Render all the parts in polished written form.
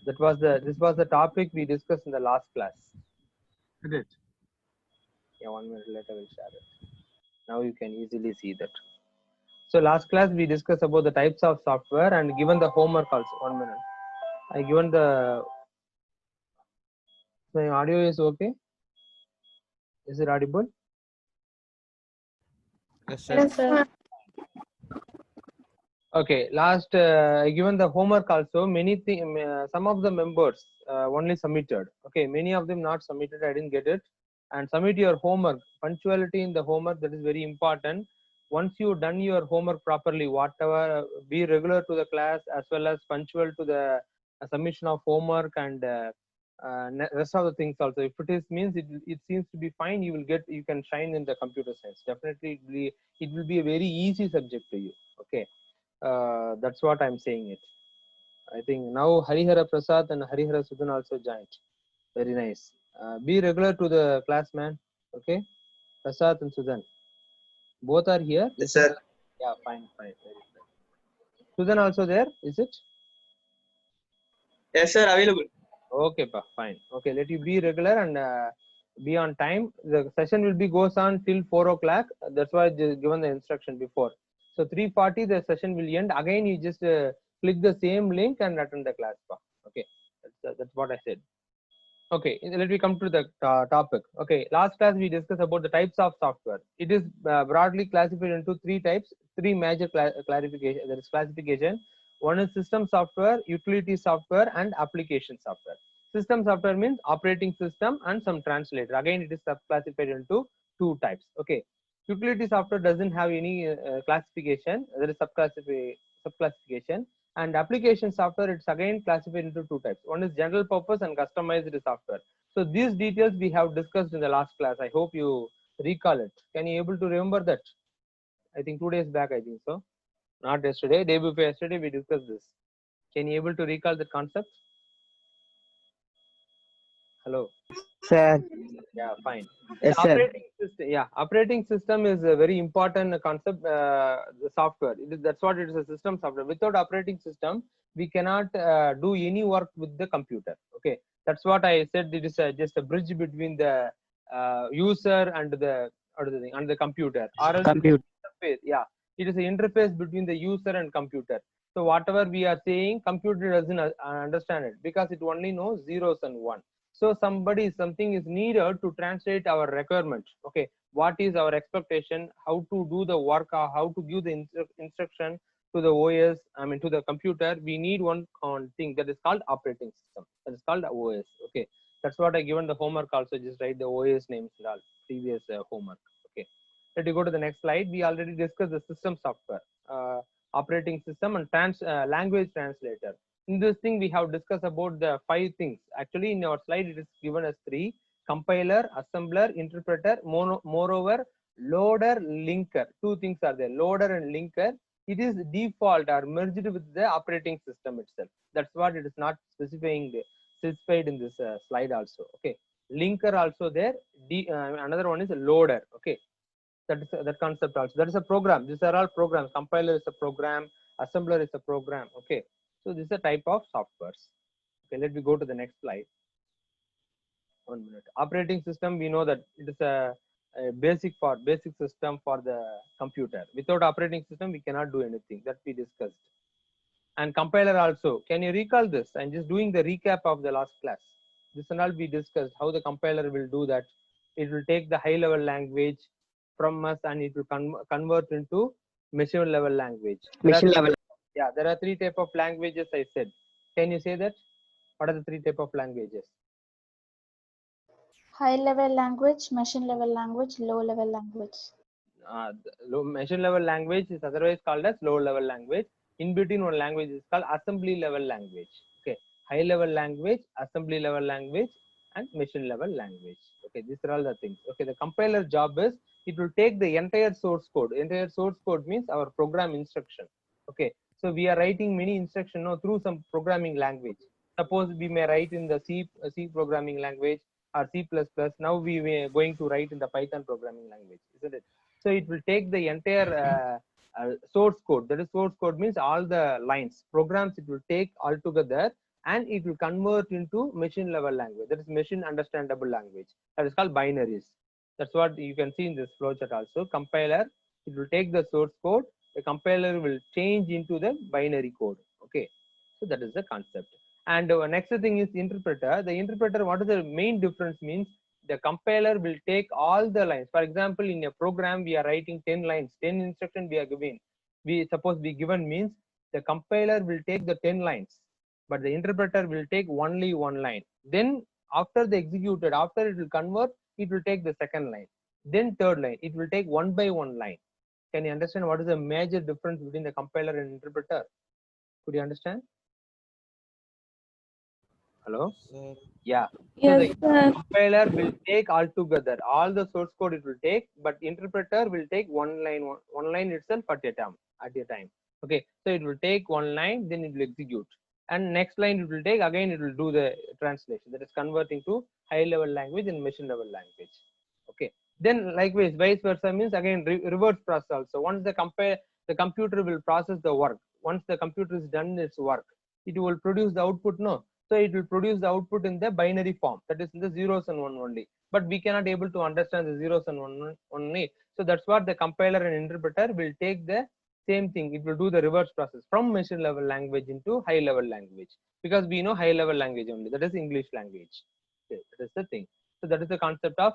This was the topic we discussed in the last class. Is it? Yeah, 1 minute later we'll share it. Now you can easily see that. So last class we discussed about the types of software and given the homework also. 1 minute. I given the. My audio is okay. Is it audible? Yes, sir. Yes, sir. Okay. Last I given the homework also. Some of the members only submitted. Okay. Many of them not submitted. I didn't get it. And submit your homework. Punctuality in the homework, that is very important. Once you done your homework properly, whatever, be regular to the class as well as punctual to the submission of homework and rest of the things also. If it is means it seems to be fine, you can shine in the computer science. Definitely it will be a very easy subject to you. Okay. That's what I'm saying it. I think now Harihara Prasad and Harihara Sudan also joined. Very nice. Be regular to the class, man. Okay. Prasad and Sudan. Both are here. Yes, sir. Yeah, fine. Very fine. Sudan also there, is it? Yes, sir. Available. Okay, pa, fine. Okay, let you be regular and be on time. The session will be goes on till 4 o'clock. That's why I just given the instruction before. So 3:40 the session will end. Again, you just click the same link and attend the class, pa. Okay, that's what I said. Okay, let me come to the topic. Okay, last class we discussed about the types of software. It is broadly classified into three types, three major classification. There is classification. One is system software, utility software, and application software. System software means operating system and some translator. Again, it is subclassified into two types. Okay, utility software doesn't have any classification. There is subclassification. And application software, it's again classified into two types. One is general purpose and customized software. So these details we have discussed in the last class. I hope you recall it. Can you able to remember that? I think 2 days back, I think so. Not yesterday, day before yesterday we discussed this. Can you able to recall the concept? Hello. Sir. Yeah, fine. Yes, The sir. operating system, yeah, operating system is a very important concept. The software, that's what it is, a system software. Without operating system, we cannot do any work with the computer. Okay, that's what I said. It is just a bridge between the user and the computer, or else Computer. interface. Yeah, it is an interface between the user and computer. So whatever we are saying, computer doesn't understand it because it only knows zeros and one. So something is needed to translate our requirement. Okay, what is our expectation, how to do the work, or how to give the instruction to the OS, I mean to the computer. We need one thing that is called operating system, that is called OS. Okay, that's what I given the homework also. Just write the OS names and all, previous homework. Okay, let you go to the next slide. We already discussed the system software, operating system, and language translator. In this thing we have discussed about the 5 things. Actually in our slide it is given as 3: compiler, assembler, interpreter, moreover loader, linker. 2 things are there, loader and linker. It is default or merged with the operating system itself. That's what it is not specified in this slide also. Okay, linker also there. Another one is a loader. Okay, that is that concept also. That is a program. These are all programs. Compiler is a program, assembler is a program. Okay, so this is a type of softwares. Okay, let me go to the next slide. 1 minute. Operating system, we know that it is a basic system for the computer. Without operating system we cannot do anything, that we discussed. And compiler also, can you recall this? I'm just doing the recap of the last class. This and all we discussed how the compiler will do that. It will take the high level language from us and it will convert into machine level language. Machine level. Yeah, there are 3 type of languages I said. Can you say that? What are the 3 type of languages? High level language, machine level language, low level language. Machine level language is otherwise called as low level language. In between one language is called assembly level language. Okay, high level language, assembly level language, and machine level language. Okay, these are all the things. Okay, the compiler job is it will take the entire source code. Entire source code means our program instruction. Okay, so we are writing many instructions through some programming language. Suppose we may write in the C programming language or C++. Now we are going to write in the Python programming language, isn't it? So it will take the entire source code. That is, source code means all the lines, programs. It will take all together and it will convert into machine level language. That is machine understandable language. That is called binaries. That's what you can see in this flowchart also. Compiler, it will take the source code, the compiler will change into the binary code. Okay, so that is the concept. And next thing is interpreter. The interpreter, what is the main difference means? The compiler will take all the lines. For example, in a program, we are writing 10 lines, 10 instructions we are giving. We suppose we given means the compiler will take the 10 lines, but the interpreter will take only one line. Then after the executed, after it will convert, it will take the second line. Then third line, it will take one by one line. Can you understand what is the major difference between the compiler and interpreter? Could you understand? Hello? Sir. Yeah. Yes, So sir. the compiler will take all together, all the source code it will take, but interpreter will take one line itself at a time. Okay. So it will take one line, then it will execute. And next line it will take, again it will do the translation. That is converting to high level language and machine level language. Okay. Then likewise, vice versa means again reverse process also. Once the computer will process the work. Once the computer is done its work, it will produce the output, no? So it will produce the output in the binary form, that is in the zeros and one only. But we cannot able to understand the zeros and one only. So that's what the compiler and interpreter will take the same thing. It will do the reverse process from machine level language into high level language, because we know high level language only, that is English language. Okay, that is the thing. So that is the concept of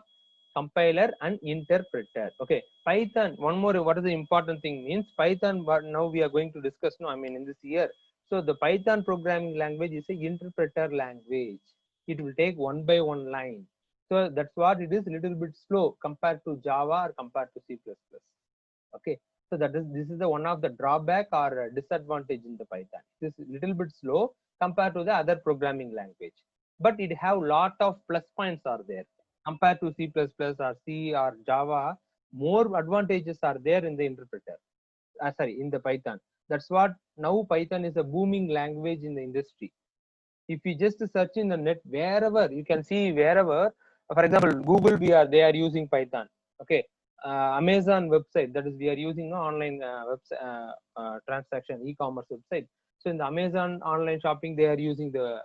compiler and interpreter. Okay, Python. One more. What is the important thing means Python? What now we are going to discuss. No, I mean in this year. So the Python programming language is a interpreter language. It will take one by one line. So that's what it is, a little bit slow compared to Java or compared to C++. Okay. So this is the one of the drawback or disadvantage in the Python. It is a little bit slow compared to the other programming language. But it have lot of plus points are there. Compared to C++ or C or Java, more advantages are there in the interpreter. In the Python. That's what now Python is a booming language in the industry. If you just search in the net, wherever you can see, wherever, for example, Google, they are using Python. Okay, Amazon website, that is we are using online transaction e-commerce website. So in the Amazon online shopping, they are using the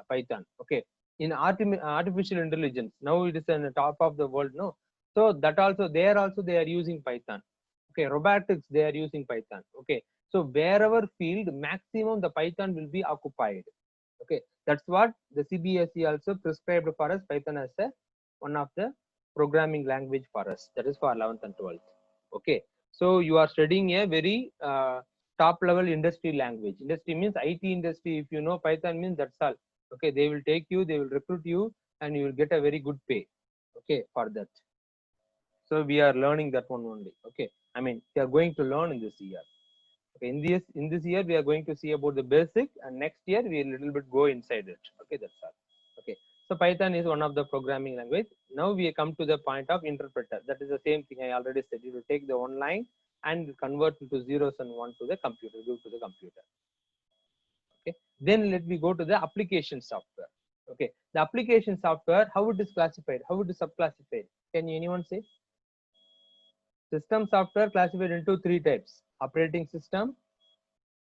Python. Okay, in artificial intelligence, now it is on the top of the world. No, so that also there also they are using Python. Okay, robotics, they are using Python. Okay, so wherever field, maximum the Python will be occupied. Okay, that's what the CBSE also prescribed for us, Python as one of the programming language for us. That is for 11th and 12th. Okay, so you are studying a very top level industry language. Industry means IT industry. If you know Python means, that's all. Okay, they will take you, they will recruit you, and you will get a very good pay. Okay, for that. So we are learning that one only. Okay, I mean we are going to learn in this year. Okay, in this year we are going to see about the basic, and next year we a little bit go inside it. Okay, that's all. Okay, so Python is one of the programming language. Now we come to the point of interpreter. That is the same thing I already said. You will take the one line and convert into zeros and one to the computer, give to the computer. Okay, then let me go to the application software. Okay, the application software, how it is classified, how it is subclassified. Can anyone say? System software classified into three types: operating system,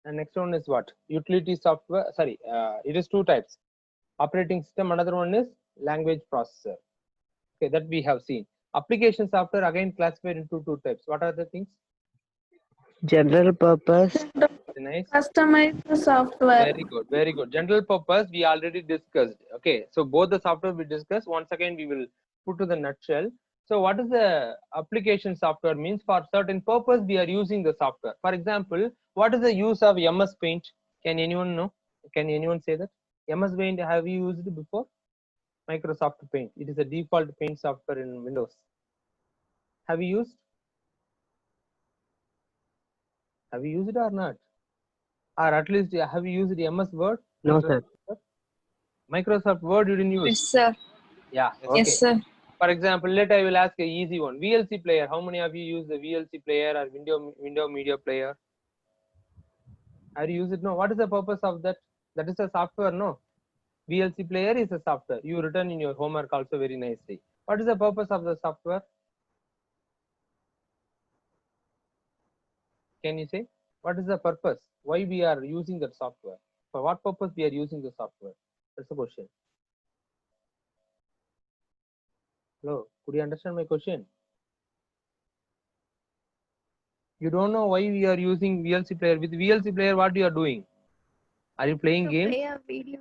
and next one is what? Utility software. Sorry, it is two types: operating system. Another one is language processor. Okay, that we have seen. Application software again classified into two types. What are the things? General purpose. Nice. Customize the software. Very good, very good. General purpose we already discussed. Okay, so both the software we discussed. Once again, we will put to the nutshell. So what is the application software means? For certain purpose we are using the software. For example, what is the use of MS Paint? Can anyone know? Can anyone say that? MS Paint, have you used it before? Microsoft Paint. It is a default paint software in Windows. Have you used? Have you used it or not? Or at least have you used MS Word? No, sir. Microsoft Word you didn't use? Yes, sir. Yeah. Okay. Yes, sir. For example, I will ask a easy one. VLC player. How many of you use the VLC player or window media player? Have you used it? No. What is the purpose of that? That is a software, no? VLC player is a software. You written in your homework also very nicely. What is the purpose of the software? Can you say? What is the purpose? Why we are using that software? For what purpose we are using the software? That's the question. Hello, could you understand my question? You don't know why we are using VLC player. With VLC player, what you are doing? Are you playing To games? play a video.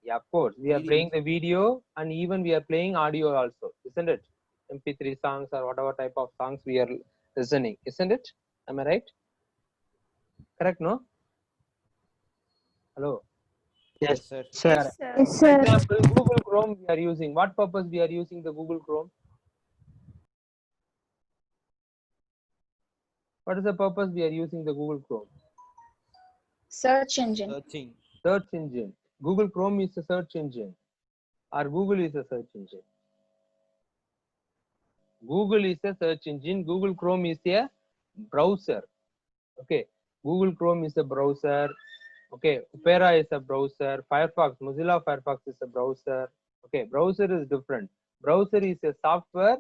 Yeah, of course. We are playing the video and even we are playing audio also, isn't it? MP3 songs or whatever type of songs we are listening, isn't it? Am I right? Correct, no? Hello. Yes, sir. sir. Yes, sir. Yes, For sir. example, Google Chrome we are using. What purpose we are using the Google Chrome? What is the purpose we are using the Google Chrome? Search engine. Searching. Search engine. Google Chrome is a search engine or Google is a search engine. Google is a search engine. Google Chrome is a browser. Okay. Google Chrome is a browser. Okay. Opera is a browser. Firefox, Mozilla Firefox is a browser. Okay. Browser is different. Browser is a software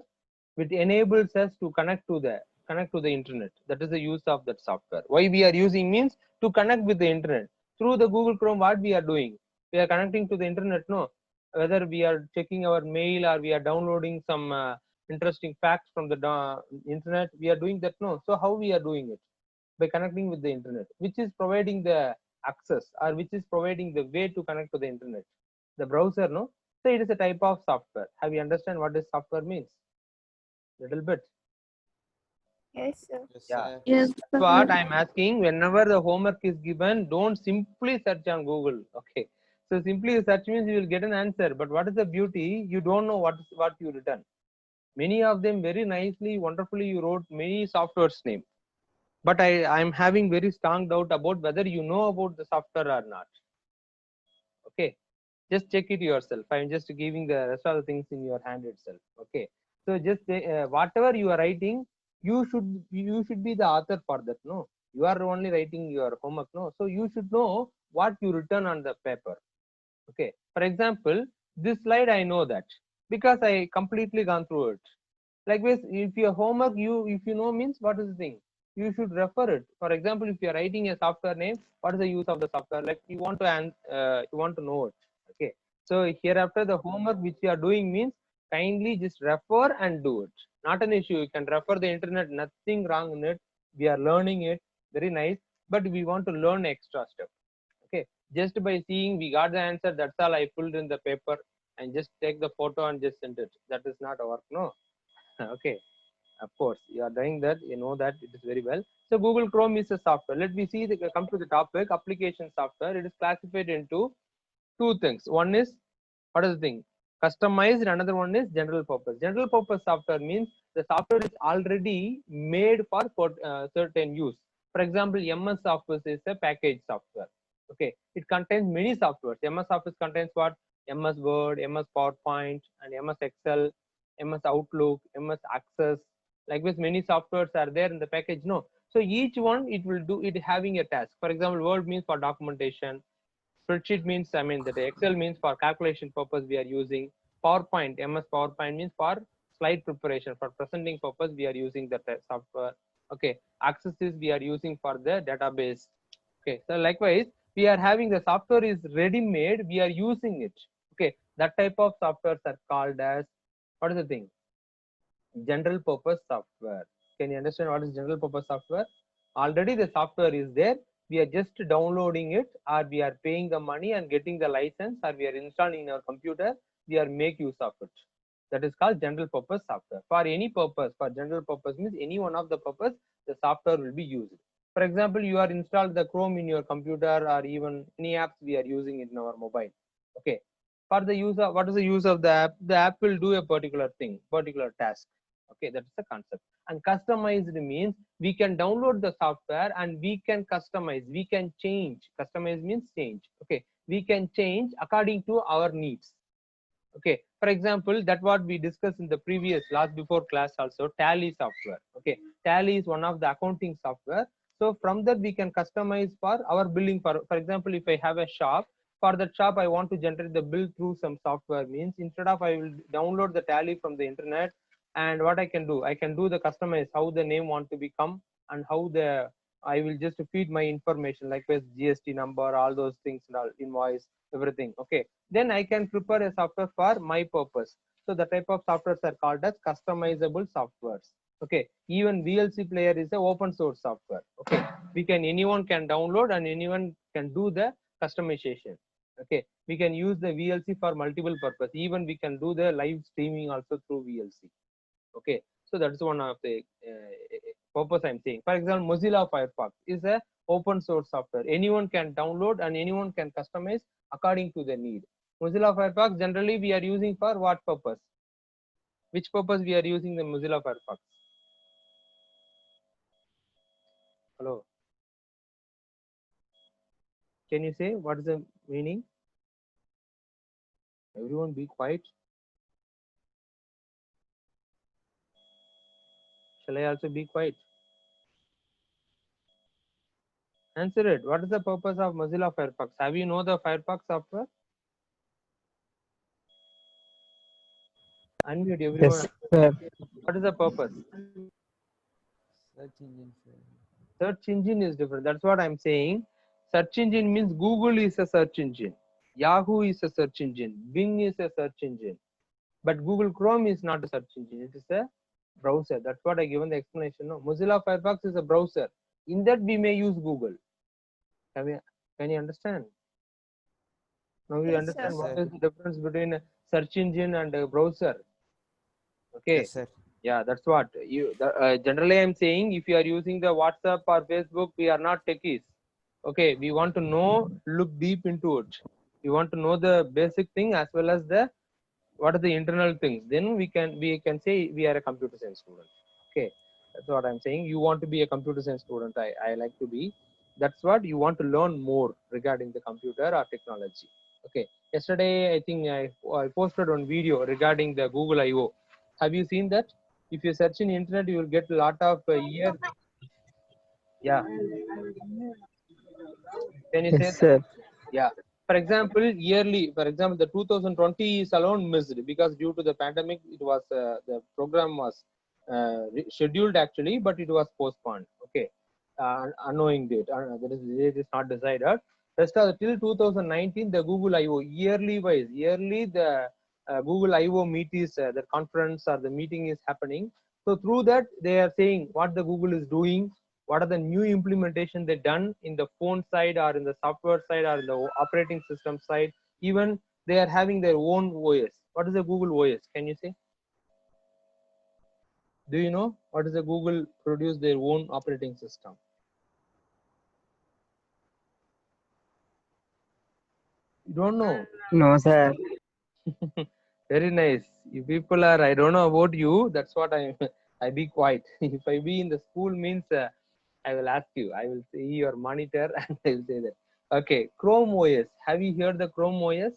which enables us to connect to the internet. That is the use of that software. Why we are using means to connect with the internet. Through the Google Chrome, what we are doing? We are connecting to the internet, no? Whether we are checking our mail or we are downloading some interesting facts from the internet, we are doing that, no? So how we are doing it? By connecting with the internet, which is providing the access or which is providing the way to connect to the internet. The browser, no? So it is a type of software. Have you understand what this software means? Little bit. Yes, sir. Yes, Yeah. sir. Yes, That's what sir. I'm asking. Whenever the homework is given, don't simply search on Google. Okay. So simply search means you will get an answer. But what is the beauty? You don't know what you written. Many of them very nicely, wonderfully you wrote many software's name. But I'm having very strong doubt about whether you know about the software or not. Okay. Just check it yourself. I'm just giving the rest of the things in your hand itself. Okay. So just whatever you are writing, you should be the author for that. No, you are only writing your homework. No, so you should know what you written on the paper. Okay. For example, this slide I know that because I completely gone through it. Likewise, if your homework if you know means what is the thing, you should refer it. For example, if you are writing a software name, what is the use of the software? Like you want to know it. Okay. So hereafter the homework which you are doing means kindly just refer and do it. Not an issue. You can refer the internet. Nothing wrong in it. We are learning it. Very nice. But we want to learn extra step. Okay. Just by seeing we got the answer. That's all I filled in the paper and just take the photo and just send it. That is not a work. No. Okay. Of course, you are doing that. You know that it is very well. So Google Chrome is a software. Let me see. Come to the topic. Application software. It is classified into two things. One is what is the thing? Customized. Another one is general purpose. General purpose software means the software is already made for certain use. For example, MS Office is a package software. Okay, it contains many softwares. MS Office contains what? MS Word, MS PowerPoint, and MS Excel, MS Outlook, MS Access. Likewise, many softwares are there in the package. No, so each one it will do it having a task. For example, Word means for documentation. Spreadsheet means, I mean, that Excel means for calculation purpose we are using. PowerPoint, MS PowerPoint means for slide preparation. For presenting purpose, we are using that software. Okay, Access is we are using for the database. Okay, so likewise, we are having the software is ready made, we are using it. Okay, that type of softwares are called as, what is the thing? General purpose software. Can you understand what is general purpose software? Already the software is there. We are just downloading it, or we are paying the money and getting the license, or we are installing in our computer. We are make use of it. That is called general purpose software. For any purpose, for general purpose means any one of the purpose, the software will be used. For example, you are installed the Chrome in your computer, or even any apps we are using in our mobile. Okay. For the user, what is the use of the app? The app will do a particular thing, particular task. Okay, that's the concept. And customized means we can download the software and we can customize, we can change. Customize means change. Okay, we can change according to our needs. Okay, for example, that what we discussed in the previous last before class also, Tally software. Okay, Tally is one of the accounting software. So from that we can customize for our billing. For example, if I have a shop, for that shop I want to generate the bill through some software means instead of I will download the Tally from the internet, and what I can do the customize how the name want to become and how the I will just feed my information like with GST number, all those things, and all invoice, everything. Okay, then I can prepare a software for my purpose. So the type of softwares are called as customizable softwares. Okay, even VLC player is a open source software. Okay, anyone can download and anyone can do the customization. Okay, we can use the VLC for multiple purpose. Even we can do the live streaming also through VLC. Okay, so that's one of the purpose I'm saying. For example, Mozilla Firefox is a open source software. Anyone can download and anyone can customize according to their need. Mozilla Firefox generally we are using for what purpose? Which purpose we are using the Mozilla Firefox? Hello, can you say what is the meaning? Everyone be quiet. Shall I also be quiet? Answer it. What is the purpose of Mozilla Firefox? Have you know the Firefox software? Unmute everyone. Yes, sir. What is the purpose? Search engine, sir. Search engine is different. That's what I'm saying. Search engine means Google is a search engine. Yahoo is a search engine. Bing is a search engine. But Google Chrome is not a search engine. It is a browser. That's what I given the explanation. No, Mozilla Firefox is a browser. In that we may use Google. Can you understand? Now you Yes, understand sir. what is the difference between a search engine and a browser. Okay. Yes, sir. Yeah, that's what generally I'm saying. If you are using the WhatsApp or Facebook, we are not techies. Okay, we want to know, look deep into it. We want to know the basic thing as well as the what are the internal things. Then we can say we are a computer science student. Okay, that's what I'm saying. You want to be a computer science student. I like to be. That's what you want to learn more regarding the computer or technology. Okay. Yesterday I think I posted one video regarding the Google I/O. Have you seen that? If you search in internet, you will get a lot of year. Yeah. Can you say Yes, that? sir. Yeah. For example, yearly, for example, the 2020 is alone missed because due to the pandemic, it was the program was scheduled actually, but it was postponed. Okay, unknowing date. That is, date is not decided. Rest of till 2019, the Google I/O yearly the Google I/O meet is the conference or the meeting is happening. So through that, they are saying what the Google is doing, what are the new implementation they done in the phone side or in the software side or in the operating system side. Even they are having their own OS. What is the Google OS? Can you say? Do you know what is the Google produce their own operating system? You don't know. No, sir. Very nice. You people are, I don't know about you. That's what I be quiet. If I be in the school means I will ask you. I will see your monitor and I will say that. Okay, Chrome OS. Have you heard the Chrome OS?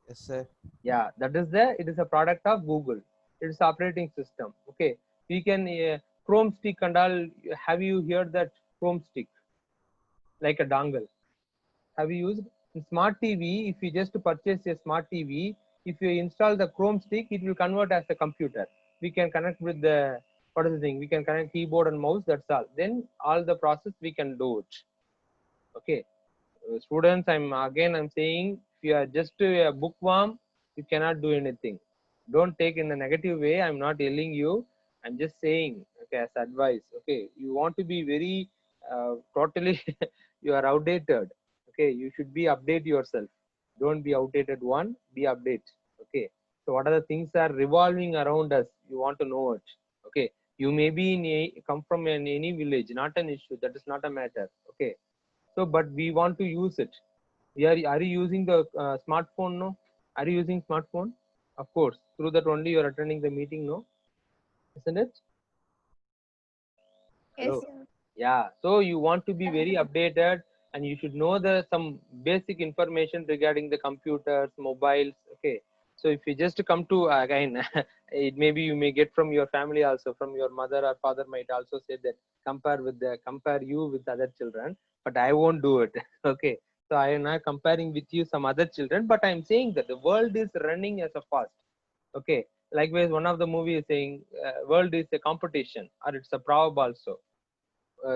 Yes, sir. Yeah, it is a product of Google. It is operating system. Okay, we can Chrome stick and all. Have you heard that Chrome stick like a dongle? Have you used in smart TV? If you just purchase a smart TV, if you install the Chrome stick, it will convert as a computer. We can connect with the what is the thing? We can connect keyboard and mouse. That's all. Then all the process we can do it. Okay, students, I'm saying if you are just a bookworm, you cannot do anything. Don't take in a negative way. I'm not telling you. I'm just saying, okay, as advice. Okay, you want to be very totally you are outdated. Okay, you should be update yourself. Don't be outdated one, be update. Okay, so what are the things are revolving around us? You want to know it. Okay, you may be come from any village, not an issue. That is not a matter. Okay, so but we want to use it. Are you using the smartphone? No, are you using smartphone? Of course, through that only you are attending the meeting. No, isn't it? Yes, Hello. sir. Yeah, so you want to be very updated and you should know the some basic information regarding the computers, mobiles. Okay, so if you just come to again it maybe you may get from your family also, from your mother or father might also say that compare you with other children, but I won't do it. Okay, so I am not comparing with you some other children, but I'm saying that the world is running as a fast. Okay, likewise one of the movie is saying world is a competition or it's a proverb also.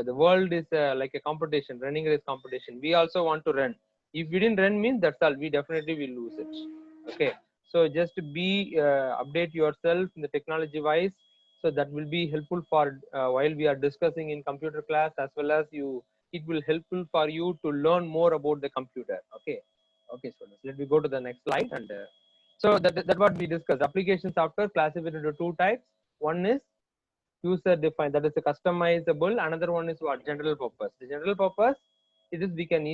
the world is like a competition, running race competition. We also want to run. If we didn't run means that's all. We definitely will lose it. Okay. So just be update yourself in the technology wise. So that will be helpful for while we are discussing in computer class, as well as you. It will helpful for you to learn more about the computer. Okay. Okay. So let me go to the next slide. And so that what we discussed. Application software classified into two types. One is user defined, that is a customizable. Another one is what? General purpose. The general purpose, it is we can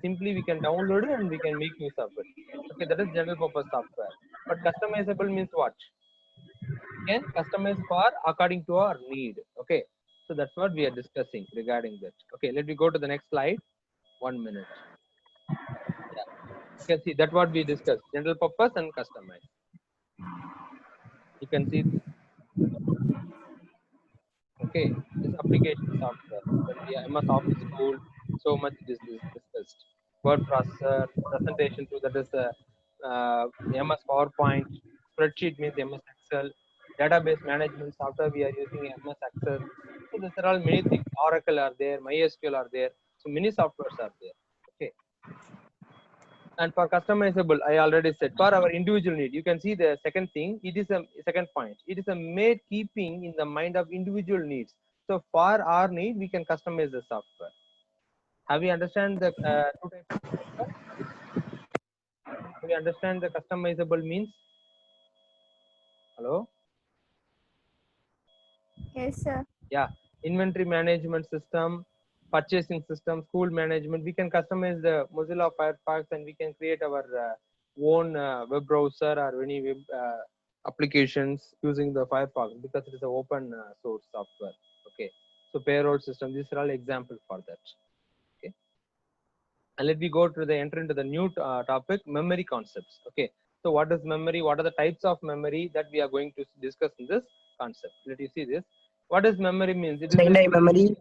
simply we can download it and we can make use of it. Okay, that is general purpose software. But customizable means what? We can customize for according to our need. Okay, so that's what we are discussing regarding that. Okay, let me go to the next slide. 1 minute. Yeah, you can see that what we discussed, general purpose and customize. You can see this. Okay, this application software, that we MS Office tool, so much it is discussed. Word processor, presentation tool, that is MS PowerPoint, spreadsheet means MS Excel, database management software we are using MS Access. So these are all many things. Oracle are there, MySQL are there. So many softwares are there. Okay. And for customizable, I already said for our individual need, you can see the second thing. It is a second point. It is a made keeping in the mind of individual needs. So for our need, we can customize the software. Have you understand the two types of software? Have you understand the customizable means? Hello? Yes, sir. Yeah, inventory management system, purchasing system, school management. We can customize the Mozilla Firefox and we can create our own web browser or any web applications using the Firefox, because it is an open source software. Okay, so payroll system. These are all examples for that. Okay, and let me go to the enter into the new topic, memory concepts. Okay, so what is memory? What are the types of memory that we are going to discuss in this concept? Let you see this. What does memory means? It is Secondary memory.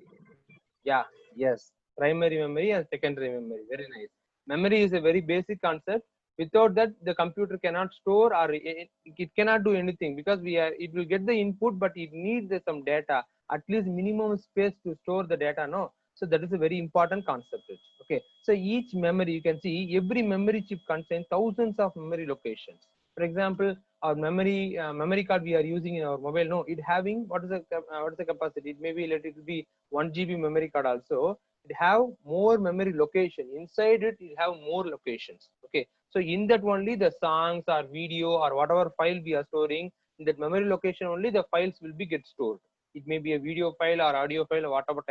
yeah, yes. Primary memory and secondary memory. Very nice. Memory is a very basic concept. Without that, the computer cannot store or it cannot do anything, because it will get the input, but it needs some data, at least minimum space to store the data. No, so that is a very important concept. Okay, so each memory, you can see every memory chip contains thousands of memory locations. For example, our memory card we are using in our mobile, no, it having what is the capacity? It may be, let it be 1 GB memory card also. It have more memory location inside it. It have more locations. Okay, so in that only the songs or video or whatever file we are storing, in that memory location only the files will be get stored. It may be a video file or audio file or whatever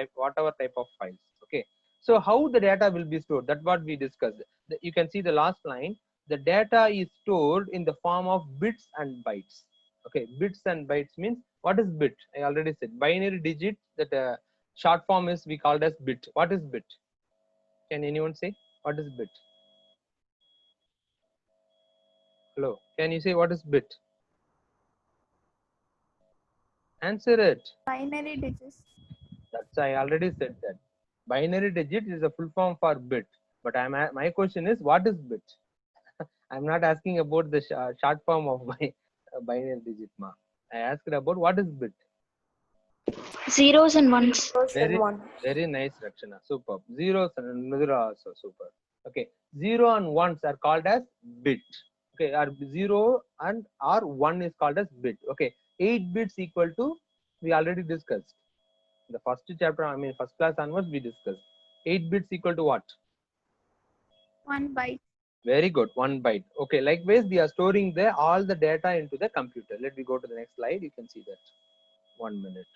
type of files. Okay, so how the data will be stored, that what we discussed. You can see the last line. The data is stored in the form of bits and bytes. Okay, bits and bytes means, what is bit? I already said binary digit. That short form is we called as bit. What is bit? Can anyone say what is bit? Hello, can you say what is bit? Answer it. Binary digits. That's, I already said that. Binary digit is a full form for bit. But my question is, what is bit? I'm not asking about the short form of my binary digit, ma. I asked about what is bit. Zeros and ones. Very nice, Rakshana. Superb. Zeros and zero also super. Okay, 0 and 1s are called as bit. Okay, or 0 and or 1 is called as bit. Okay, 8 bits equal to, we already discussed. The first chapter, I mean first class onwards we discussed. 8 bits equal to what? 1 byte. Very good, 1 byte. Okay, likewise we are storing all the data into the computer. Let me go to the next slide. You can see that. 1 minute.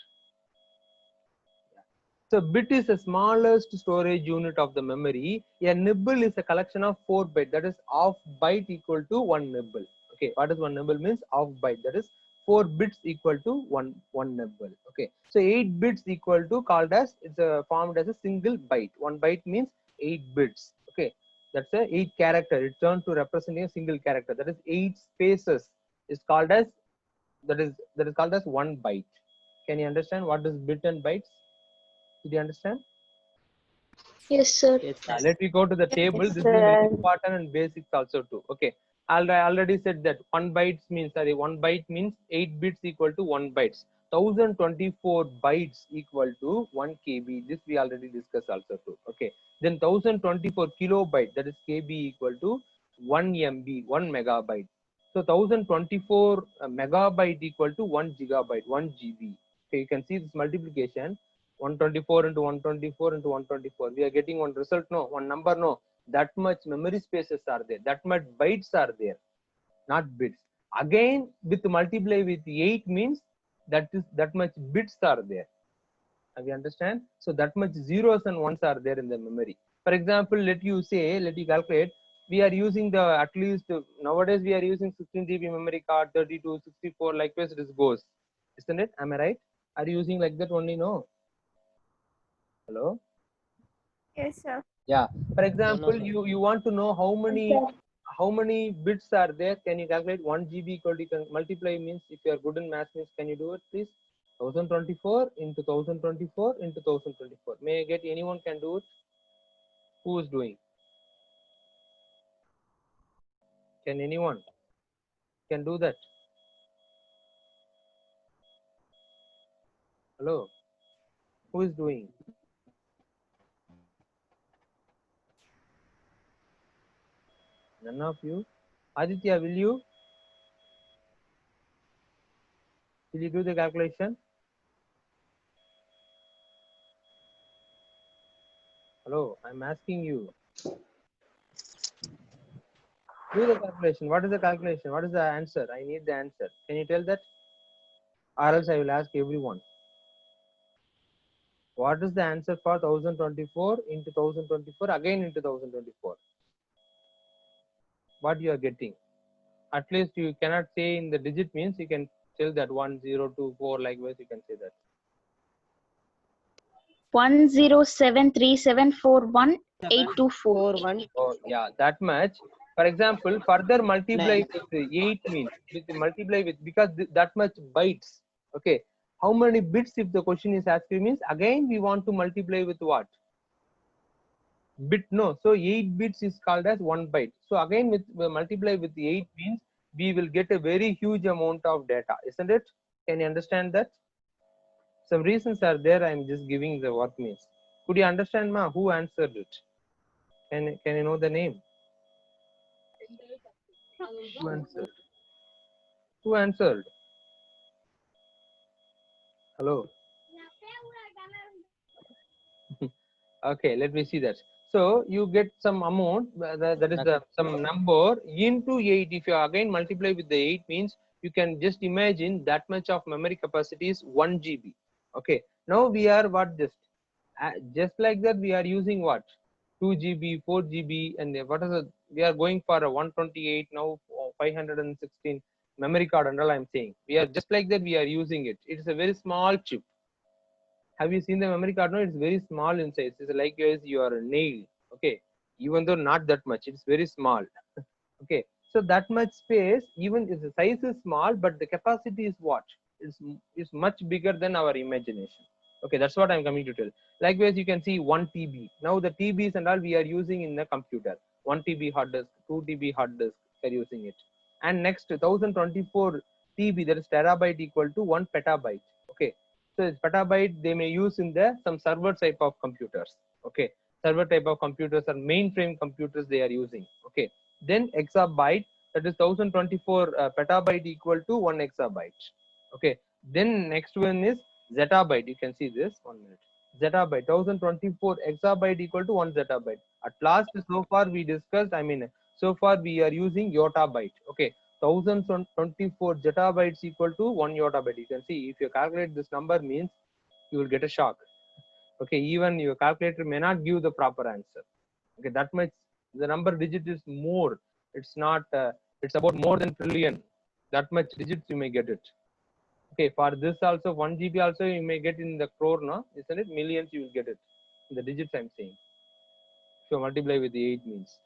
So bit is the smallest storage unit of the memory. A nibble is a collection of 4 bytes. That is half byte equal to 1 nibble. Okay, what is 1 nibble means? Half byte. That is 4 bits equal to one nibble. Okay, so 8 bits equal to called as, it's formed as a single byte. 1 byte means 8 bits. Okay, that's a 8 character. It turned to representing a single character. That is 8 spaces. Is called as, that is called as 1 byte. Can you understand what is bit and bytes? Did you understand? Yes, sir. Let me go to the table. This is very important and basics also too. Okay, I already said that 1 byte means 8 bits equal to 1 bytes. 1024 bytes equal to 1 KB. This we already discussed also too. Okay. Then 1024 kilobyte, that is KB, equal to 1 MB, 1 megabyte. So 1024 megabyte equal to 1 gigabyte, 1 GB. Okay, you can see this multiplication. 124 into 124 into 124. We are getting one result, no, one number, no. That much memory spaces are there. That much bytes are there, not bits. Again, with multiply with 8 means that is that much bits are there. Have you understand? So that much zeros and ones are there in the memory. For example, let you calculate. We are using the at least nowadays we are using 16 GB memory card, 32, 64. Likewise, this goes, isn't it? Am I right? Are you using like that only? No. Hello. Yes, sir. Yeah. For example, sir. you want to know how many bits are there. Can you calculate 1 GB equal to, you can multiply means if you are good in math means can you do it please? 1024 into 1024 into 1024. May I get anyone can do it? Who is doing? Can anyone can do that? Hello. Who is doing? None of you. Aditya, will you? Will you do the calculation? Hello, I'm asking you. Do the calculation. What is the calculation? What is the answer? I need the answer. Can you tell that? Or else I will ask everyone. What is the answer for 1024 into 1024 again into 1024? What you are getting? At least you cannot say in the digit means you can tell that 1024 likewise you can say that. 1073741 Oh yeah, that much. For example, further multiply with 8 means with multiply with because that much bytes. Okay, how many bits if the question is asking means again we want to multiply with what? Bit, no. So 8 bits is called as 1 byte. So again with we multiply with 8 means we will get a very huge amount of data, isn't it? Can you understand that? Some reasons are there. I'm just giving the what means. Could you understand, ma? Who answered it? Can you know the name? Who answered? Who answered? Hello. Okay, let me see that. So you get some amount, that is the some number into 8. If you again multiply with the 8 means you can just imagine that much of memory capacity is 1 GB. Okay. Now we are what just like that we are using what 2 GB, 4 GB, and what is the we are going for a 128 now 516 memory card and all. I'm saying we are just like that we are using it. It is a very small chip. Have you seen the memory card? No, it's very small in size. It's like your nail. Okay, even though not that much, it's very small. Okay, so that much space, even if the size is small, but the capacity is what? It's much bigger than our imagination. Okay, that's what I'm coming to tell. Likewise, you can see 1 TB. Now the TBs and all we are using in the computer. 1 TB hard disk, 2 TB hard disk, we are using it. And next 1024 TB, that is terabyte equal to 1 petabyte. Okay, so it's petabyte they may use in the some server type of computers. Okay, server type of computers are mainframe computers they are using. Okay, then exabyte, that is 1024 petabyte equal to 1 exabyte. Okay, then next one is zettabyte. You can see this 1 minute. Zettabyte, 1024 exabyte equal to 1 zettabyte. At last, so far we discussed, so far we are using yottabyte. Okay, 1024 zettabytes equal to 1 yottabyte. You can see if you calculate this number means you will get a shock. Okay, even your calculator may not give the proper answer. Okay, that much the number digit is more. It's not. It's about more than trillion. That much digits you may get it. Okay, for this also 1 GB also you may get in the crore, no? Isn't it? Millions you will get it. In the digits I'm saying. So multiply with the 8 means.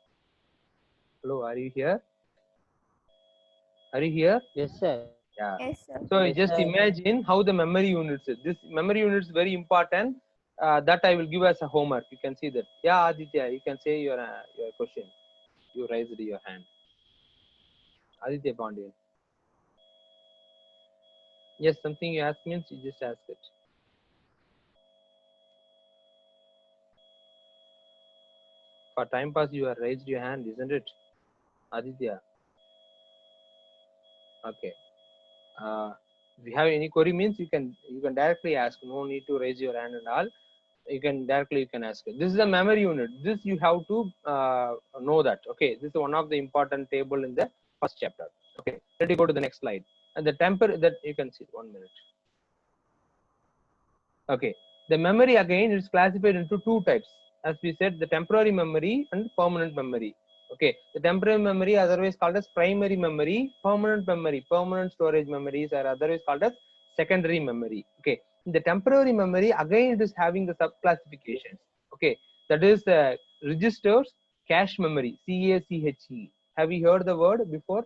Hello, are you here? Are you here? Yes, sir. Yeah. Yes, sir. So Yes, just sir. imagine how the memory units is. This memory unit is very important. That I will give as a homework. You can see that. Yeah, Aditya, you can say your question. You raised your hand. Aditya Pandian. Yes, something you ask means you just ask it. For time pass, you have raised your hand, isn't it, Aditya? Okay. If you have any query means you can directly ask. No need to raise your hand and all. You can ask it. This is a memory unit. This you have to know that. Okay. This is one of the important table in the first chapter. Okay. Let me go to the next slide. And the temper that you can see. 1 minute. Okay. The memory again is classified into two types. As we said, the temporary memory and permanent memory. Okay. The temporary memory, otherwise called as primary memory, permanent storage memories are otherwise called as secondary memory. Okay. In the temporary memory, again it is having the subclassifications. Okay. That is the registers, cache memory, CACHE. Have you heard the word before?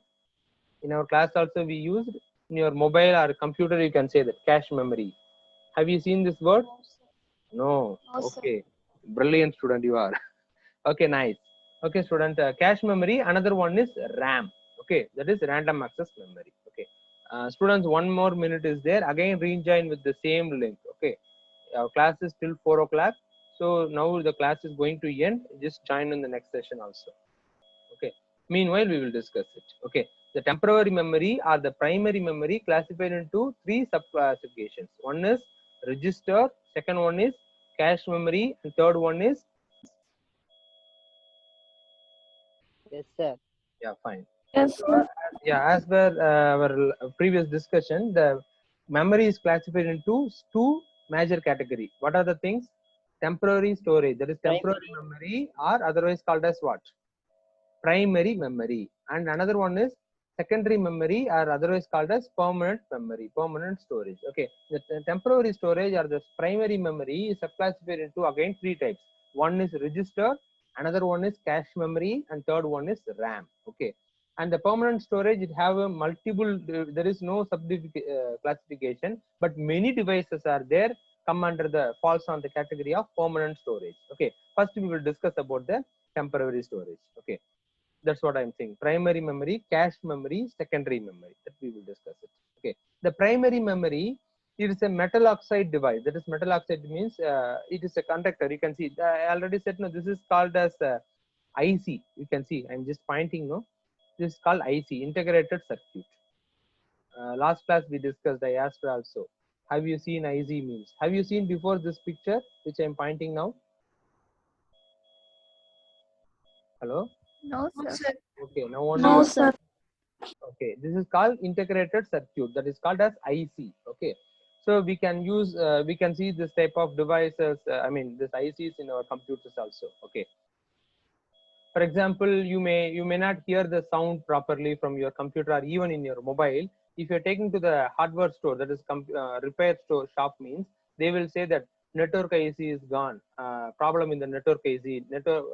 In our class also we used. In your mobile or computer you can say that cache memory. Have you seen this word? No, sir. No. No, sir. Okay. Brilliant student you are. Okay, nice. Okay, student. Cache memory. Another one is RAM. Okay, that is random access memory. Okay. Students, 1 more minute is there. Again, rejoin with the same link. Okay. Our class is till 4 o'clock. So now the class is going to end. Just join in the next session also. Okay. Meanwhile, we will discuss it. Okay. The temporary memory or the primary memory classified into three subclassifications. One is register. Second one is cache memory. And third one is, Yes, sir. yeah, fine. Yes, sir. Yeah, as per our previous discussion, the memory is classified into two major category. What are the things? Temporary storage. That is temporary memory, or otherwise called as what? Primary memory. And another one is secondary memory, or otherwise called as permanent memory, permanent storage. Okay, the temporary storage or the primary memory is subclassified into again three types. One is register, another one is cache memory, and third one is RAM. Okay. And the permanent storage, it have a multiple, there is no classification, but many devices are there, come under the, falls on the category of permanent storage. Okay. First we will discuss about the temporary storage. Okay. That's what I'm saying. Primary memory, cache memory, secondary memory. That we will discuss it. Okay. The primary memory, it is a metal oxide device. That is, metal oxide means it is a conductor. You can see. I already said no. This is called as IC. You can see. I'm just pointing. No, this is called IC, integrated circuit. Last class we discussed. I asked also. Have you seen IC means? Have you seen before this picture which I'm pointing now? Hello. No, sir. Okay. Now only. No, sir. Okay, this is called integrated circuit, that is called as IC. Okay, so we can use we can see this type of devices, I mean this ICs in our computers also. Okay, for example, you may not hear the sound properly from your computer or even in your mobile. If you're taking to the hardware store, that is repair store shop, means they will say that network IC is gone, problem in the network IC, network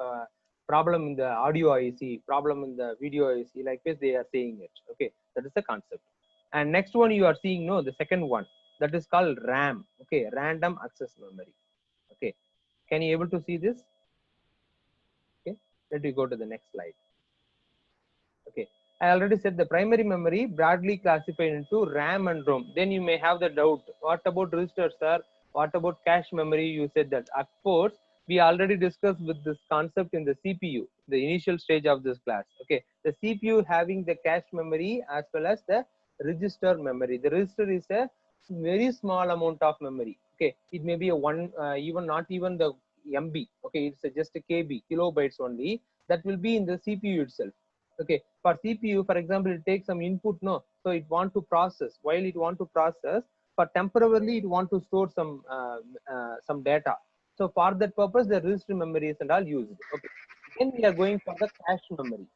problem in the audio IC, problem in the video IC, like this they are saying it. Okay, that is the concept. And next one you are seeing, no, the second one, that is called RAM. Okay, random access memory. Okay, can you able to see this? Okay, let me go to the next slide. Okay, I already said the primary memory broadly classified into RAM and ROM. Then you may have the doubt, what about registers, sir? What about cache memory? You said that. Of course, we already discussed with this concept in the CPU, the initial stage of this class. Okay, the CPU having the cache memory as well as the register memory. The register is a very small amount of memory. Okay, it may be a one, even not even the MB. Okay, it's just a KB, kilobytes only. That will be in the CPU itself. Okay, for CPU, for example, it takes some input, no, so it want to process. While it want to process, for temporarily it want to store some data. So for that purpose, the register memories and all used. Okay, then we are going for the cache memory.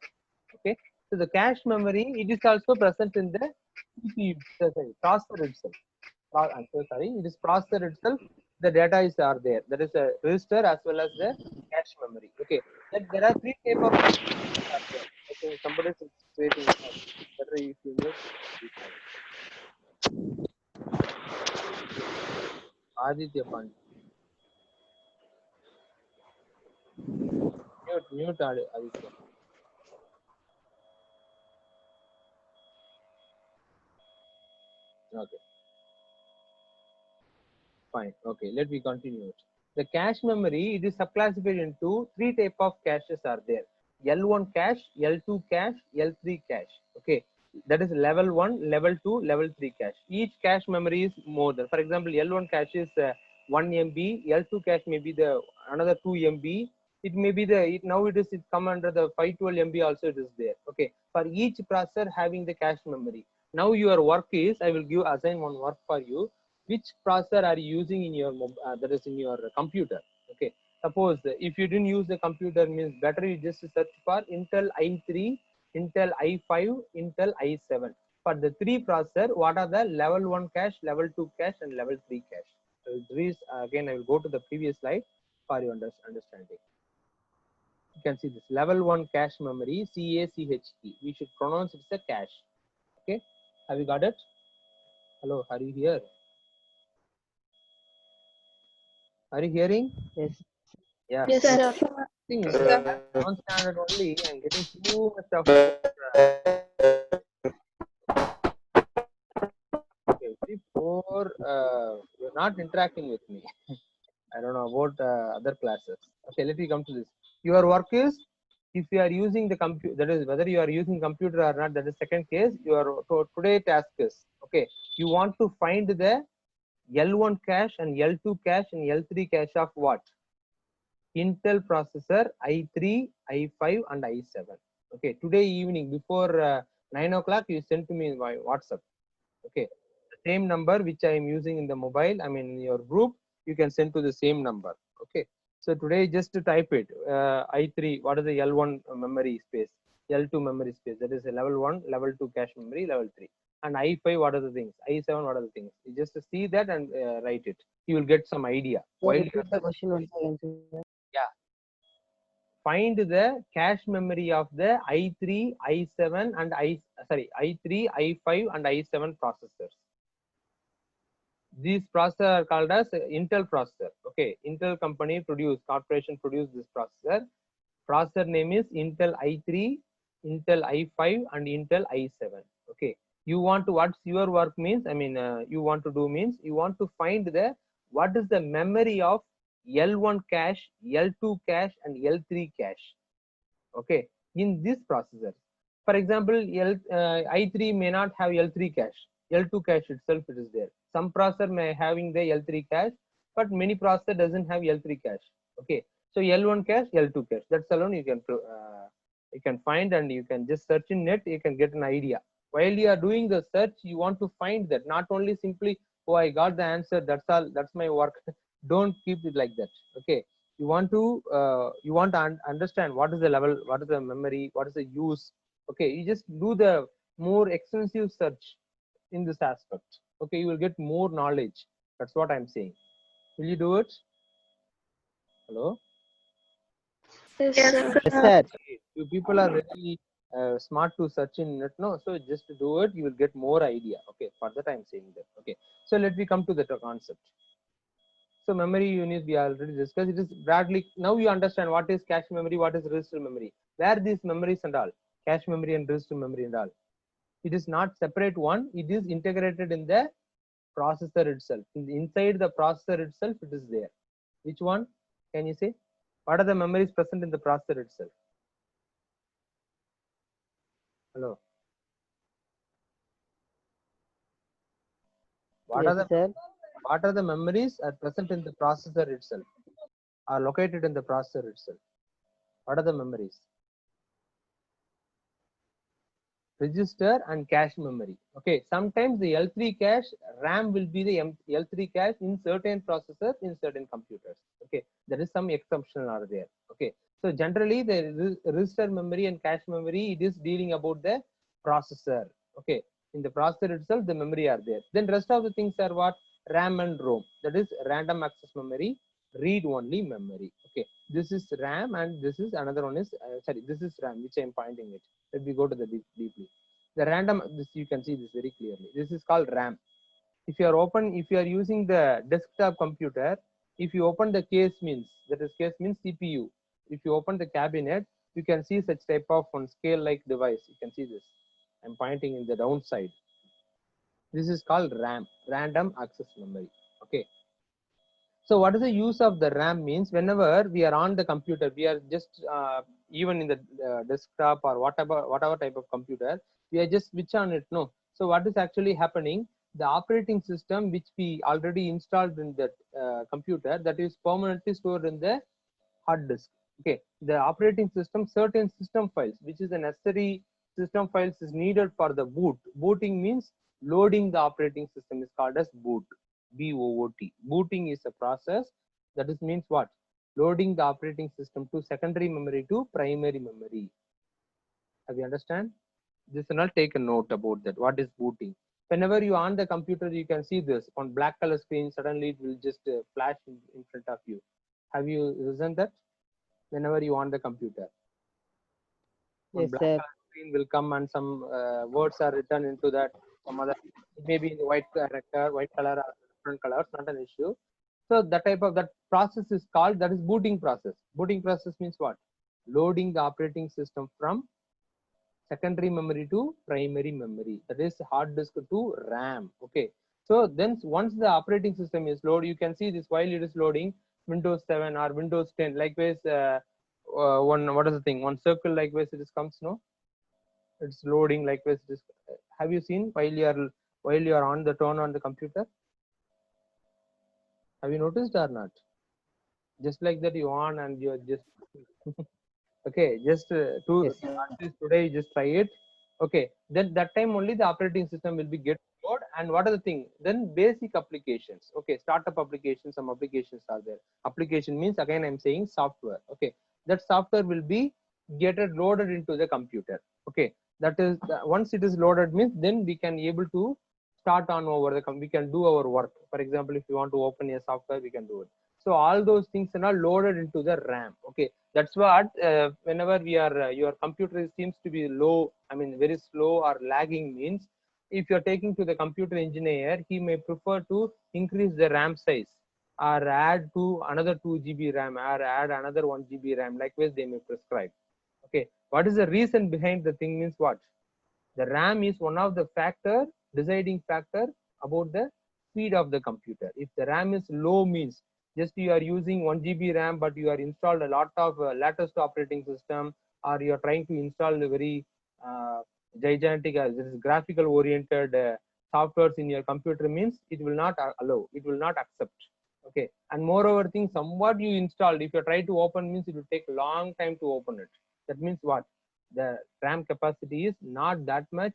Okay, so the cache memory, it is also present in the CPU, sorry, processor itself. I'm so sorry, it is processor itself. The data is are there. That is a register as well as the cache memory. Okay, that there are three type of memories are there. I think somebody is creating better if you mute. Aditya Pandit. Mute Aditya. Okay. Fine. Okay, let me continue it. The cache memory, it is subclassified into three type of caches are there. L1 cache, L2 cache, L3 cache. Okay, that is level 1, level 2, level 3 cache. Each cache memory is more than, for example, L1 cache is 1 MB, L2 cache may be the another 2 MB. It may be now it come under the 512 MB also it is there. Okay, for each processor having the cache memory. Now your work is, I will assign one work for you. Which processor are you using in your that is in your computer? Okay, suppose if you didn't use the computer, means better you just search for Intel i3, Intel i5, Intel i7. For the three processor, what are the level 1 cache, level 2 cache, and level 3 cache? Again, I will go to the previous slide for your understanding. You can see this level 1 cache memory, CACHE. We should pronounce it as a cache. Okay, have you got it? Hello, are you here? Are you hearing? Yes. Yeah. Yes, Sir. sir. Thing is, non-standard only. I'm getting too much of. Okay, before you're not interacting with me. I don't know about other classes. Okay, let me come to this. Your work is, if you are using the computer, that is whether you are using computer or not, that is second case. Your today task is, okay, you want to find the L1 cache and L2 cache and L3 cache of what? Intel processor i3, i5, and i7. Okay, today evening before 9 o'clock, you sent to me in my WhatsApp. Okay, the same number which I am using in the mobile, I mean in your group, you can send to the same number. Okay, so today just to type it, i3, what is the L1 memory space, L2 memory space, that is a level 1, level 2 cache memory, level 3, and i5, what are the things, i7, what are the things. You just see that and write it. You will get some idea. While you Repeat the question once again, sir. find the cache memory of the i3, i7, and i3, i5, and i7 processors. These processors are called as Intel processor. Okay, Intel corporation produced this processor. Processor name is Intel i3, Intel i5, and Intel i7. Okay, you want to, what's your work means? I mean, you want to do means you want to find the what is the memory of L1 cache, L2 cache, and L3 cache. Okay, in this processor. For example, i3 may not have L3 cache. L2 cache itself it is there. Some processor may having the L3 cache, but many processor doesn't have L3 cache. Okay, so L1 cache, L2 cache. That's alone you can find, and you can just search in net. You can get an idea. While you are doing the search, you want to find that, not only simply, oh, I got the answer, that's all, that's my work. Don't keep it like that. Okay, you want to understand what is the level, what is the memory, what is the use. Okay, you just do the more extensive search in this aspect. Okay, you will get more knowledge. That's what I'm saying. Will you do it? Hello? Yes, Yes, sir. Yes, sir. sir. You people are very smart to search in net, no? So just to do it, you will get more idea. Okay, for that I'm saying that. Okay, so let me come to the concept. So memory unit we already discussed. It is broadly, now you understand what is cache memory, what is register memory, where these memories and all, cache memory and register memory and all. It is not separate one. It is integrated in the processor itself. Inside the processor itself, it is there. Which one? Can you say? What are the memories present in the processor itself? Hello. What Yes, are the sir. what are the memories are present in the processor itself? Are located in the processor itself? What are the memories? Register and cache memory. Okay, sometimes the L3 cache RAM will be the L3 cache in certain processors in certain computers. Okay, there is some exception are there. Okay, so generally the register memory and cache memory, it is dealing about the processor. Okay, in the processor itself the memory are there. Then rest of the things are what? RAM and ROM. That is random access memory, read only memory. Okay, this is RAM and this is another one is this is RAM which I am pointing it. Let me go to the deeply. The random, this you can see this very clearly. This is called RAM. If you are using the desktop computer, if you open the case means, that is case means CPU. If you open the cabinet, you can see such type of one scale like device. You can see this. I'm pointing in the downside. This is called RAM, random access memory. Okay. So what is the use of the RAM means whenever we are on the computer, we are just even in the desktop or whatever type of computer, we are just switch on it. No. So what is actually happening? The operating system which we already installed in that computer, that is permanently stored in the hard disk. Okay, the operating system, certain system files which is the necessary system files is needed for the boot. Booting means loading the operating system is called as boot. BOOT. Booting is a process that is means what? Loading the operating system to secondary memory to primary memory. Have you understand? This and all, take a note about that. What is booting? Whenever you on the computer, you can see this on black color screen. Suddenly, it will just flash in front of you. Have you listened that? Whenever you on the computer, one Yes, black sir. color screen will come and some words are written into that. Some other, it may be in white character, white color or different colors, not an issue. So that type of that process is called, that is booting process. Booting process means what? Loading the operating system from secondary memory to primary memory, that is hard disk to RAM. Okay, so then once the operating system is loaded, you can see this while it is loading Windows 7 or Windows 10, likewise one, what is the thing, one circle likewise it is comes, no, it's loading likewise it is. Have you seen while you are on the turn on the computer? Have you noticed or not? Just like that you on and you are just okay, just to Yes, sir. start this today, just try it. Okay, then that time only the operating system will be get load. And what are the thing? Then basic applications. Okay, startup applications, some applications are there. Application means, again I'm saying software. Okay, that software will be get it loaded into the computer. Okay, that is once it is loaded means then we can able to start on over the we can do our work. For example, if you want to open a software, we can do it. So all those things are now loaded into the RAM. Okay, that's what whenever we are your computer seems to be low, I mean very slow or lagging means, if you're taking to the computer engineer, he may prefer to increase the RAM size or add to another 2 GB RAM or add another 1 GB RAM, likewise they may prescribe. Okay, what is the reason behind the thing means what? The RAM is one of the factor, deciding factor about the speed of the computer. If the RAM is low means just you are using 1 GB RAM, but you are installed a lot of latest operating system, or you are trying to install a very gigantic, this is graphical oriented softwares in your computer means it will not allow, it will not accept. Okay, and moreover thing, somewhat you installed, if you try to open means it will take long time to open it. That means what? The RAM capacity is not that much,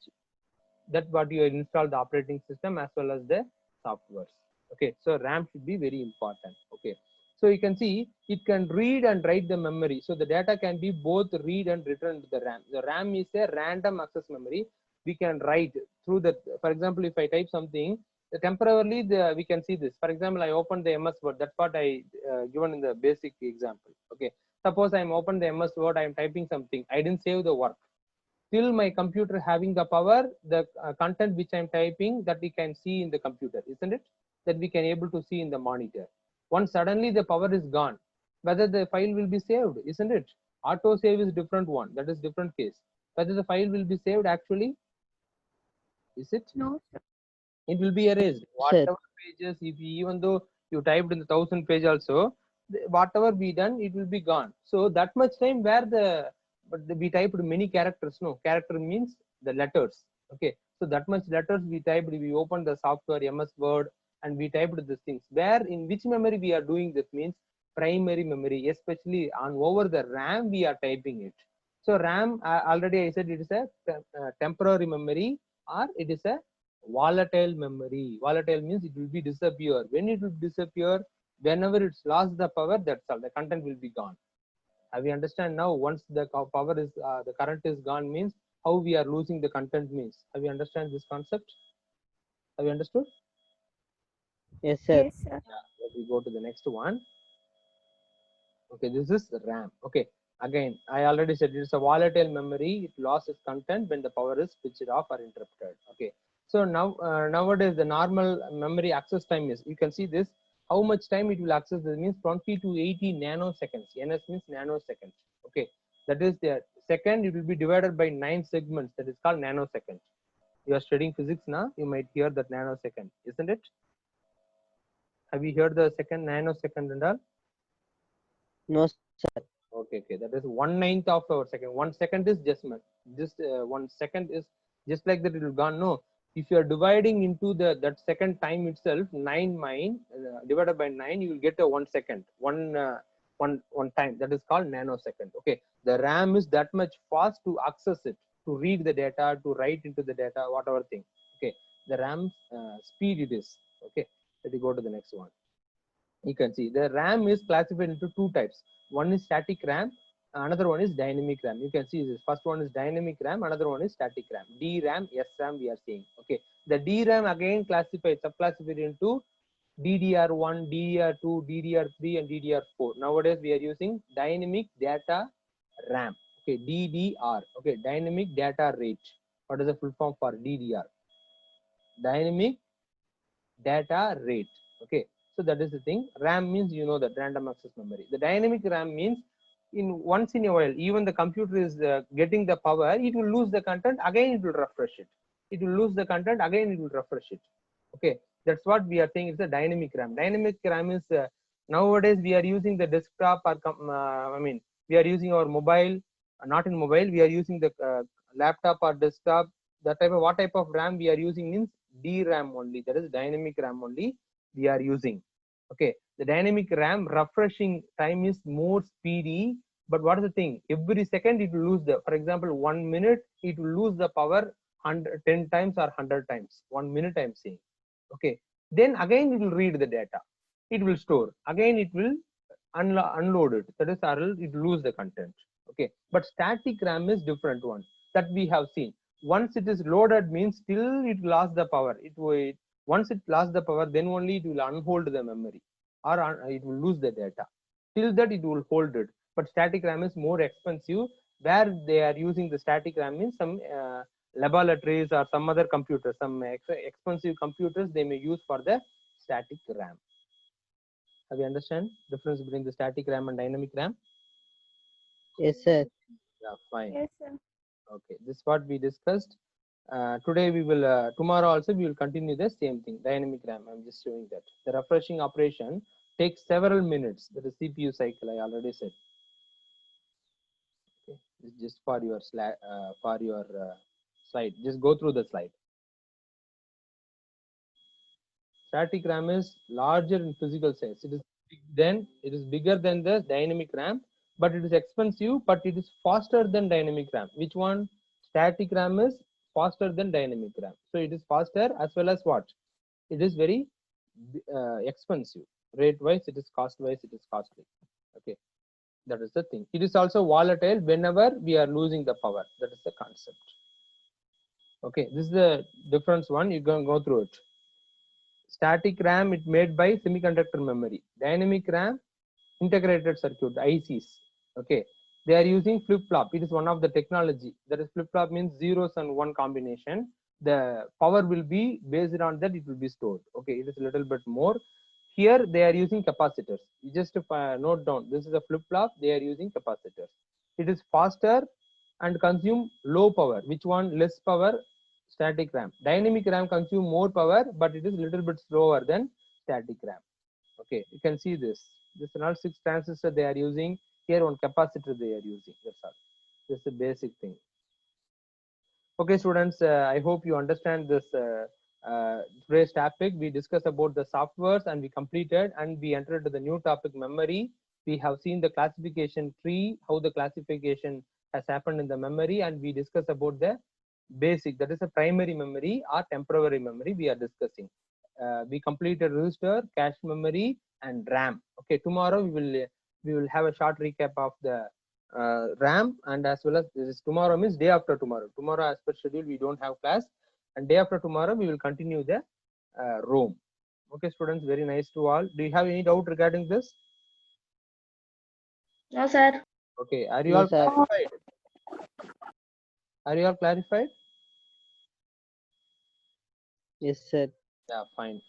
that what you install the operating system as well as the softwares. Okay, so RAM should be very important. Okay, so you can see it can read and write the memory, so the data can be both read and written to the RAM. The RAM is a random access memory. We can write through the, for example, if I type something, the temporarily we can see this. For example, I open the MS Word, that's what I given in the basic example. Okay, suppose I'm open the MS Word, I'm typing something, I didn't save the work. Till my computer having the power, the content which I'm typing, that we can see in the computer, isn't it? That we can able to see in the monitor. Once suddenly the power is gone, whether the file will be saved, isn't it? Auto save is different one, that is different case. Whether the file will be saved actually, is it? No, sir. It will be erased. Sir. Whatever pages, if you, even though you typed in the 1000 page also, whatever we done, it will be gone. So that much time where we typed many characters. No, character means the letters. Okay, so that much letters we typed. We opened the software MS Word and we typed these things. Where in which memory we are doing this means primary memory, especially on over the RAM we are typing it. So RAM, already I said it is a temporary memory, or it is a volatile memory. Volatile means it will be disappear. When it will disappear, whenever it's lost the power, that's all, the content will be gone. Have you understand now? Once the power is the current is gone means how we are losing the content means. Have you understand this concept? Have you understood? Yes, sir. Yes, sir. Let me go to the next one. Okay, this is RAM. Okay, again I already said it is a volatile memory. It lost its content when the power is switched off or interrupted. Okay, so now nowadays the normal memory access time is, you can see this, how much time it will access. This means 20 to 80 nanoseconds. NS means nanoseconds. Okay, that is the second, it will be divided by 9 segments, that is called nanosecond. You are studying physics now, you might hear that nanosecond, isn't it? Have you heard the second nanosecond and all? No, sir. Okay, that is 1/9 of our second. 1 second is just 1 second is just like that. It will gone. No, if you are dividing into that second time itself, 9 divided by 9, you will get a 1 second. One time. That is called nanosecond. Okay, the RAM is that much fast to access it, to read the data, to write into the data, whatever thing. Okay, the RAM speed it is. Okay, let me go to the next one. You can see the RAM is classified into two types. One is static RAM, another one is dynamic RAM. You can see this first one is dynamic RAM, another one is static RAM. DRAM, SRAM we are seeing. Okay, the DRAM again subclassified into DDR1, DDR2, DDR3, and DDR4. Nowadays we are using dynamic data RAM. Okay, DDR. Okay, dynamic data rate. What is the full form for DDR? Dynamic data rate. Okay, so that is the thing. RAM means, you know, that random access memory. The dynamic RAM means once in a while, even the computer is getting the power, it will lose the content, again it will refresh it. It will lose the content, again it will refresh it. Okay, that's what we are saying is the dynamic RAM. Dynamic RAM is nowadays we are using the desktop or we are using our mobile, not in mobile, we are using the laptop or desktop. That type of what type of RAM we are using means DRAM only, that is dynamic RAM only we are using. Okay, the dynamic RAM refreshing time is more speedy, but what is the thing? Every second it will lose for example, 1 minute it will lose the power 10 times or 100 times. 1 minute I'm saying. Okay, then again it will read the data, it will store, again it will unload it. That is, it will lose the content. Okay, but static RAM is different one that we have seen. Once it is loaded means still it lost the power. Once it lost the power, then only it will unhold the memory or it will lose the data. Till that it will hold it. But static RAM is more expensive. Where they are using the static RAM means some laboratories or some other computers, some expensive computers they may use for the static RAM. Have you understand difference between the static RAM and dynamic RAM? Yes, sir. Yeah, fine. Yes, sir. Okay, this is what we discussed. Today we will, tomorrow also we will continue the same thing, dynamic RAM. I'm just showing that. The refreshing operation takes several minutes. That is CPU cycle, I already said. Okay, this is just for your slide. Just go through the slide. Static RAM is larger in physical size. It is bigger than the dynamic RAM, but it is expensive, but it is faster than dynamic RAM. Which one? Static RAM is faster than dynamic RAM. So it is faster as well as what? It is very expensive. Rate wise, it is cost wise, it is costly. Okay, that is the thing. It is also volatile whenever we are losing the power. That is the concept. Okay, this is the difference one. You can go through it. Static RAM it made by semiconductor memory. Dynamic RAM integrated circuit, ICs. Okay, they are using flip-flop. It is one of the technology. That is, flip-flop means zeros and one combination. The power will be based on that, it will be stored. Okay, it is a little bit more. Here they are using capacitors. You just note down, this is a flip-flop, they are using capacitors. It is faster and consume low power. Which one? Less power? Static RAM. Dynamic RAM consume more power, but it is a little bit slower than static RAM. Okay, you can see this. This is not 6 transistor they are using. Here one capacitor they are using. That's all. This is the basic thing. Okay, students, I hope you understand this today's topic. We discussed about the softwares and we completed, and we entered the new topic, memory. We have seen the classification tree, how the classification has happened in the memory, and we discussed about the basic, that is a primary memory or temporary memory we are discussing. We completed register, cache memory, and RAM. Okay, tomorrow we will have a short recap of the RAM, and as well as this tomorrow means day after tomorrow. Tomorrow as per schedule we don't have class, and day after tomorrow we will continue the ROM. Okay, students, very nice to all. Do you have any doubt regarding this? No, sir. Okay, are you No, all sir. clarified? Are you all clarified? Yes, sir. Yeah, fine.